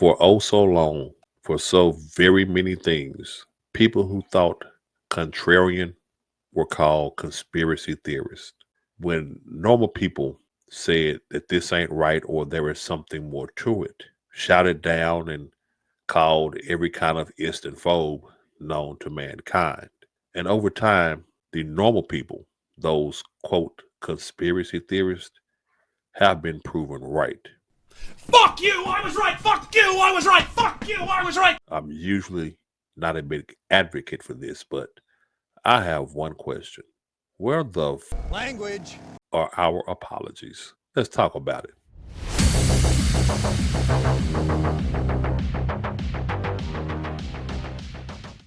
For oh so long, for so very many things, people who thought contrarian were called conspiracy theorists. When normal people said that this ain't right or there is something more to it, shouted down and called every kind of ist and phobe known to mankind. And over time, the normal people, those quote conspiracy theorists, have been proven right. Fuck you, I was right! Fuck you, I was right! Fuck you, I was right! I'm usually not a big advocate for this, but I have one question. Where the Language. are our apologies? Let's talk about it.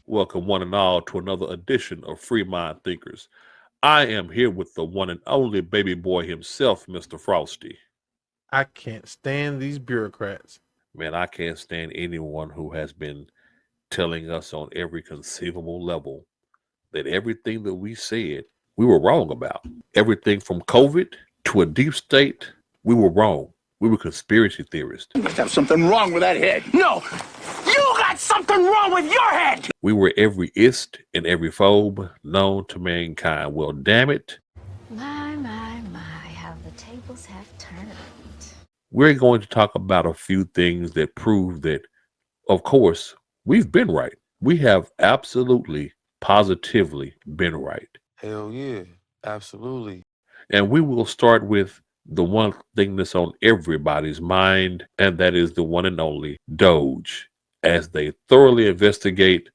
Welcome, one and all, to another edition of Free Mind Thinkers. I am here with the one and only baby boy himself, Mr. Frosty. I can't stand these bureaucrats. Man, I can't stand anyone who has been telling us on every conceivable level that everything that we said, we were wrong about. Everything from COVID to a deep state, we were wrong. We were conspiracy theorists. You must have something wrong with that head. No, you got something wrong with your head. We were every ist and every phobe known to mankind. Well, damn it. My, how the tables have turned. We're going to talk about a few things that prove that, of course, we've been right. We have absolutely, positively been right. Hell yeah, absolutely. And we will start with the one thing that's on everybody's mind, and that is the one and only Doge, as they thoroughly investigate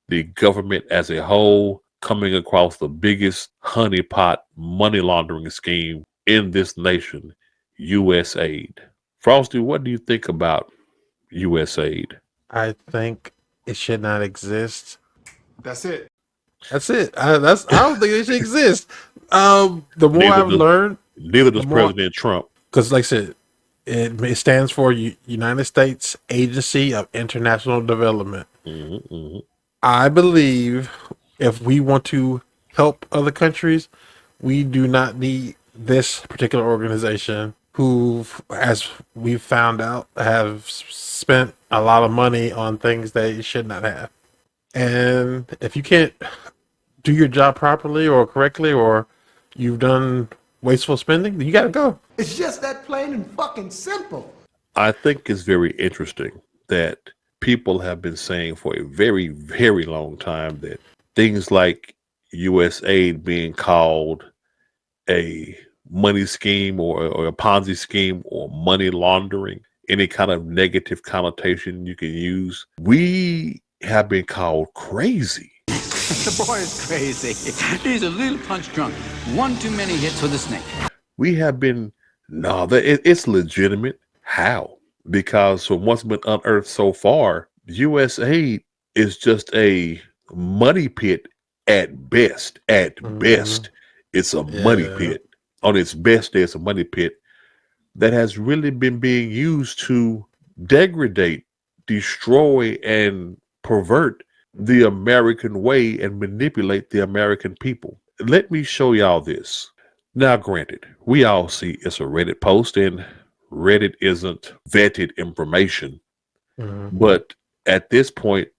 the government as a whole, coming across the biggest honeypot money laundering scheme in this nation, USAID. Frosty, what do you think about USAID? I think it should not exist. That's it. That's it. I don't think it should exist. The more I've learned, Neither does President Trump. because like I said, it stands for United States Agency of International Development. I believe if we want to help other countries, we do not need this particular organization who, as we found out, have spent a lot of money on things they should not have. And if you can't do your job properly or correctly, or you've done wasteful spending, then you got to go. It's just that plain and fucking simple. I think it's very interesting that people have been saying for a very, very long time that things like USAID being called a money scheme or a Ponzi scheme or money laundering, any kind of negative connotation you can use, we have been called crazy. The boy is crazy. He's a little punch drunk. One too many hits with a snake. We have been, it's legitimate. How? Because from what's been unearthed so far, USAID is just a money pit at best. At best, it's a money pit. On its best, there's a money pit that has really been being used to degrade, destroy, and pervert the American way and manipulate the American people. Let me show y'all this. Now, granted, we all see it's a Reddit post, and Reddit isn't vetted information. But at this point,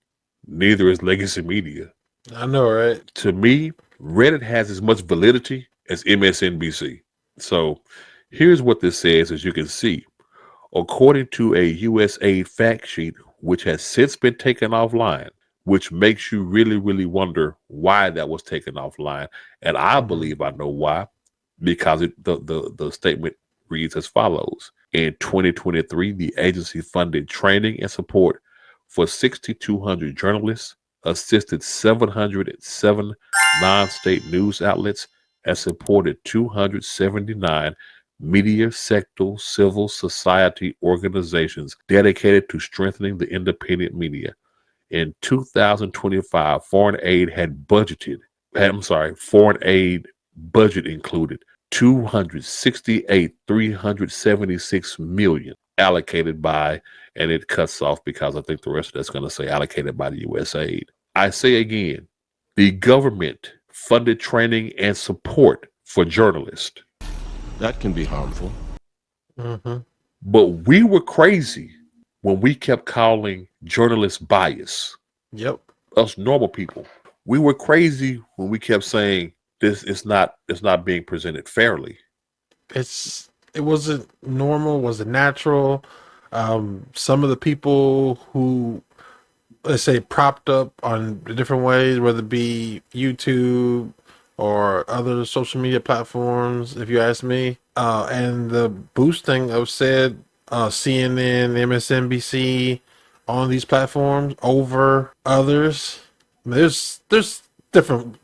neither is legacy media. I know, right? To me, Reddit has as much validity as MSNBC. So here's what this says, as you can see. According to a USAID fact sheet, which has since been taken offline, which makes you really, really wonder why that was taken offline. And I believe I know why, because the statement reads as follows. In 2023, the agency funded training and support for 6,200 journalists, assisted 707 non-state news outlets, and supported 279 media sector civil society organizations dedicated to strengthening the independent media. In 2025, foreign aid budget included 268,376 million allocated by, and it cuts off because I think the rest of that's going to say allocated by the USAID. I say again, the government funded training and support for journalists. That can be harmful. But we were crazy when we kept calling journalists bias, Yep. us normal people, we were crazy when we kept saying this is not it's not being presented fairly. It wasn't normal, wasn't natural. Some of the people who, let's say, propped up on different ways, whether it be YouTube or other social media platforms, if you ask me, and the boosting of said CNN, MSNBC on these platforms over others. There's different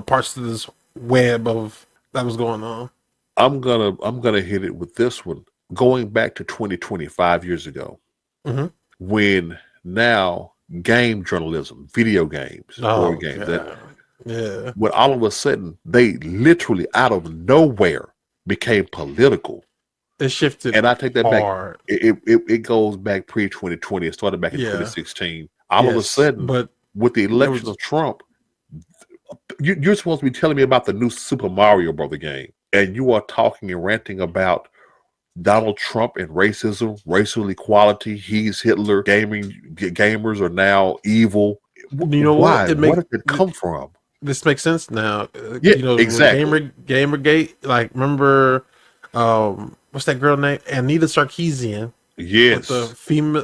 parts to this web of that was going on. I'm gonna hit it with this one. Going back to 2025 years ago, Mm-hmm. when now game journalism, video games, Oh board games, that god, yeah, when all of a sudden they literally out of nowhere became political. it shifted And I take that back. hard. It goes back pre 2020. It started back in Yeah, 2016. All of a yes, sudden, but with the there election was of Trump, you're supposed to be telling me about the new Super Mario Brother game, and you are talking and ranting about Donald Trump and racism, racial equality. He's Hitler. Gamers are now evil. you know what Why? it Where make did it come from? this makes sense now. Yeah, When exactly. Gamergate, like remember, what's that girl name? Anita Sarkeesian with the Yes.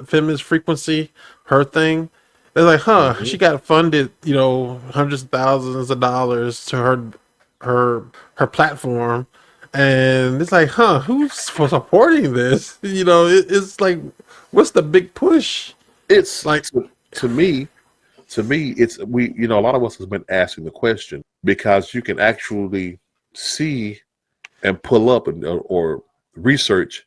feminist frequency, her thing. They're like, huh? Mhm. She got funded, hundreds of thousands of dollars to her platform, and it's like, huh? Who's supporting this? It's like, what's the big push? It's Like, to me. To me, it's we. A lot of us has been asking the question because you can actually see and pull up or research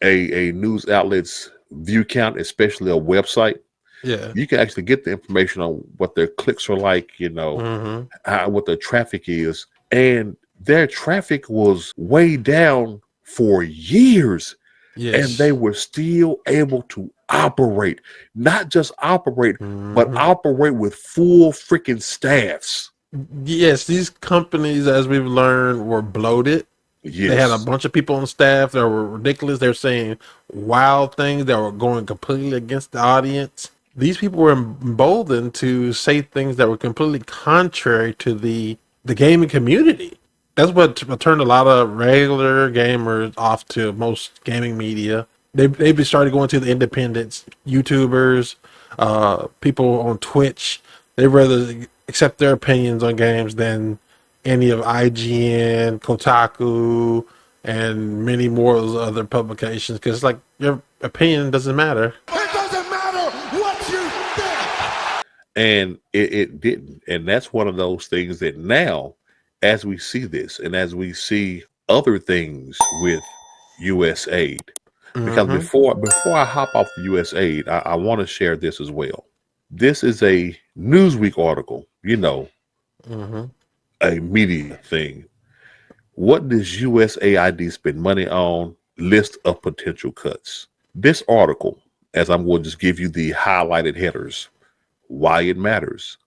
a news outlet's view count, especially a website. yeah, You can actually get the information on what their clicks are like, mm-hmm. what their traffic is. And their traffic was way down for years, and they Yes. were still able to operate, not just operate, but Hmm. operate with full freaking staffs. Yes, these companies, as we've learned, were bloated. They had a Yes. bunch of people on staff that were ridiculous. They were saying wild things that were going completely against the audience. These people were emboldened to say things that were completely contrary to the gaming community. That's what turned a lot of regular gamers off to most gaming media. They started going to the independents, YouTubers, people on Twitch. They rather accept their opinions on games than any of IGN, Kotaku, and many more of those other publications. Because like your opinion doesn't matter. It doesn't matter what you think. And it didn't. And that's one of those things that now, as we see this and as we see other things with US aid, because Mm-hmm. before I hop off the US aid, I want to share this as well. This is a Newsweek article, Mm-hmm. a media thing. What does USAID spend money on? List of potential cuts. This article, as I'm going to just give you the highlighted headers, why it matters.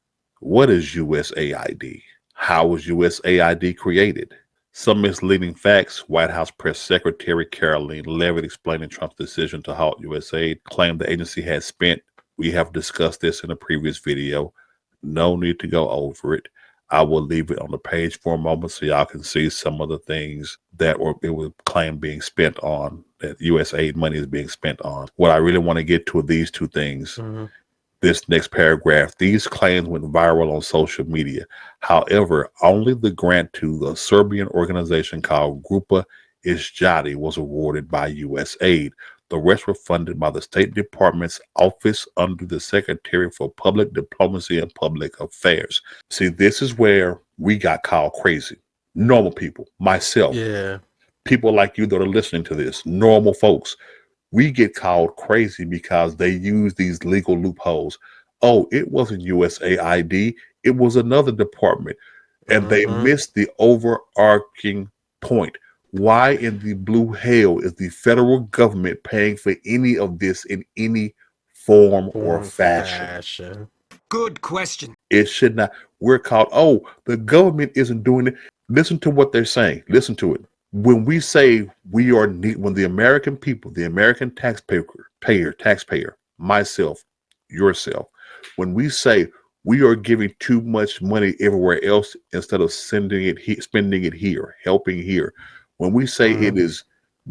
What is USAID? How was USAID created? Some misleading facts. White House Press Secretary Caroline Leavitt explaining Trump's decision to halt USAID claimed the agency had spent. We have discussed this in a previous video. No need to go over it. I will leave it on the page for a moment so y'all can see some of the things that it was claimed being spent on, that USAID money is being spent on. What I really want to get to are these two things. Mm-hmm. This next paragraph, these claims went viral on social media. However, only the grant to the Serbian organization called Grupa Izjadi was awarded by USAID. The rest were funded by the State Department's office under the Secretary for Public Diplomacy and Public Affairs. See, this is where we got called crazy. Normal people, myself, Yeah. people like you that are listening to this, normal folks, we get called crazy because they use these legal loopholes. Oh, it wasn't USAID, it was another department. And they Mm-hmm. missed the overarching point. Why in the blue hell is the federal government paying for any of this in any form or Form fashion? fashion. Good question. It should not. We're called, oh, the government isn't doing it. Listen to what they're saying. Listen to it. When we say when the American people, the American taxpayer taxpayer, myself, yourself, when we say we are giving too much money everywhere else instead of spending it here, helping here, when we say it is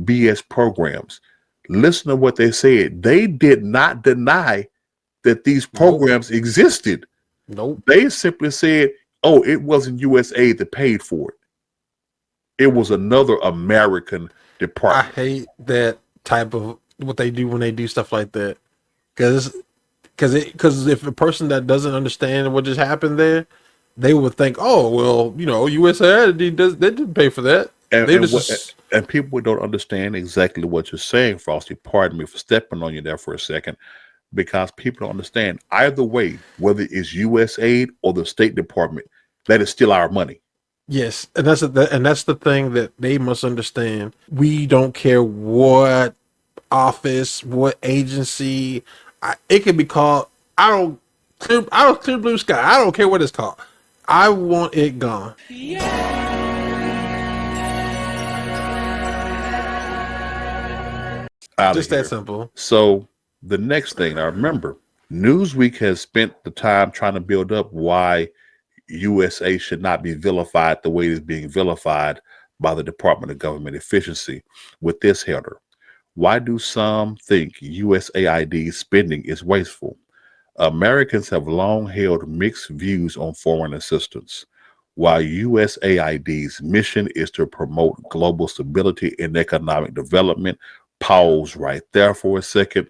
BS programs, listen to what they said. They did not deny that these programs existed. Nope. They simply said, oh, it wasn't USAID that paid for it. It was another American I department. hate that type of what they do when they do stuff like that. Because if a person that doesn't understand what just happened there, they would think, oh, well, USAID they didn't pay for that. And people don't understand exactly what you're saying, Frosty. Pardon me for stepping on you there for a second, because people don't understand. Either way, whether it's USAID or the State Department, that is still our money. Yes, and that's the thing that they must understand. We don't care what office, what agency. It can be called. I don't clear blue sky. I don't care what it's called. I want it gone. Just that simple. So the next thing, now remember, Newsweek has spent the time trying to build up why USA should not be vilified the way it is being vilified by the Department of Government Efficiency with this header. Why do some think USAID spending is wasteful? Americans have long held mixed views on foreign assistance. While USAID's mission is to promote global stability and economic development, pause right there for a second.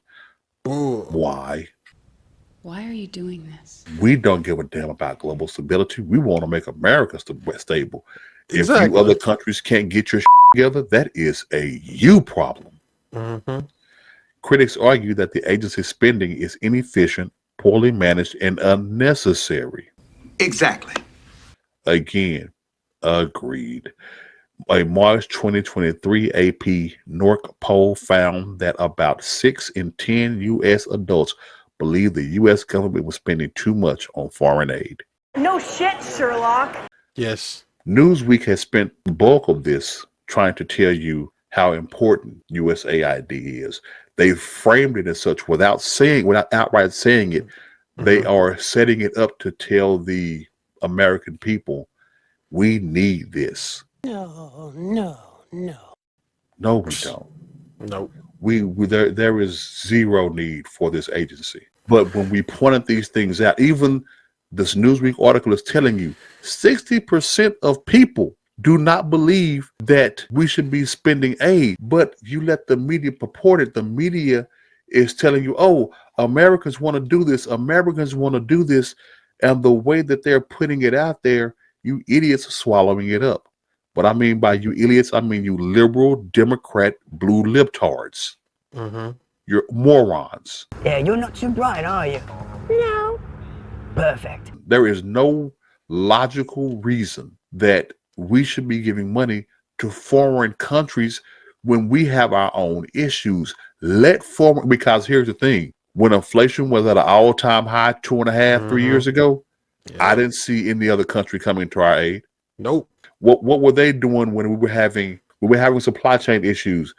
Why? Why are you doing this? We don't give a damn about global stability. We want to make America stable. Exactly. If you other countries can't get your together, that is a you problem. Critics argue that the agency's spending is inefficient, poorly managed, and unnecessary. Exactly. Again, agreed. A March 2023 AP NORC poll found that about 6 in 10 U.S. adults believe the U.S. government was spending too much on foreign aid. No shit, Sherlock. Yes. Newsweek has spent the bulk of this trying to tell you how important USAID is. They framed it as such without outright saying it. They are setting it up to tell the American people, we need this. No. No, we don't. Nope. There is zero need for this agency. But when we pointed these things out, even this Newsweek article is telling you 60% of people do not believe that we should be spending aid. But you let the media purport it. The media is telling you, oh, Americans want to do this. Americans want to do this. And the way that they're putting it out there, you idiots are swallowing it up. What I mean by you idiots, I mean you liberal, Democrat, blue libtards. You're morons. Yeah, you're not too bright, are you? No. Perfect. There is no logical reason that we should be giving money to foreign countries when we have our own issues. Because here's the thing. When inflation was at an all-time high 2.5, 3 years ago, I didn't see any other country coming to our aid. Nope. What were they doing when we were having supply chain issues?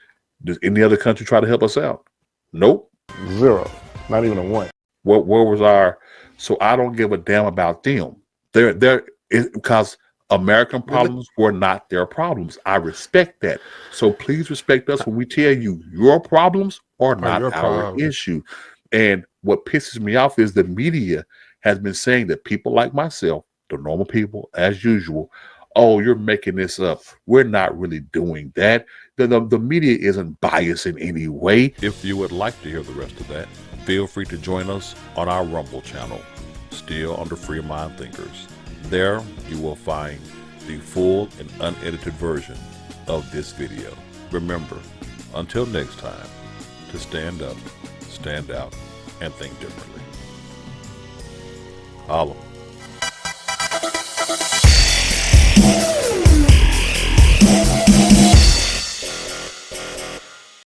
Does any other country try to help us out? Nope. Zero. Not even a one. Where was our? So I don't give a damn about them. Because American problems were not their problems. I respect that. So please respect us when we tell you your problems are not our issue. And what pisses me off is the media has been saying that people like myself, the normal people, as usual, oh, you're making this up. We're not really doing that. The media isn't biased in any way. If you would like to hear the rest of that, feel free to join us on our Rumble channel, still under Free Mind Thinkers. There you will find the full and unedited version of this video. Remember, until next time, to stand up, stand out, and think differently. Holla.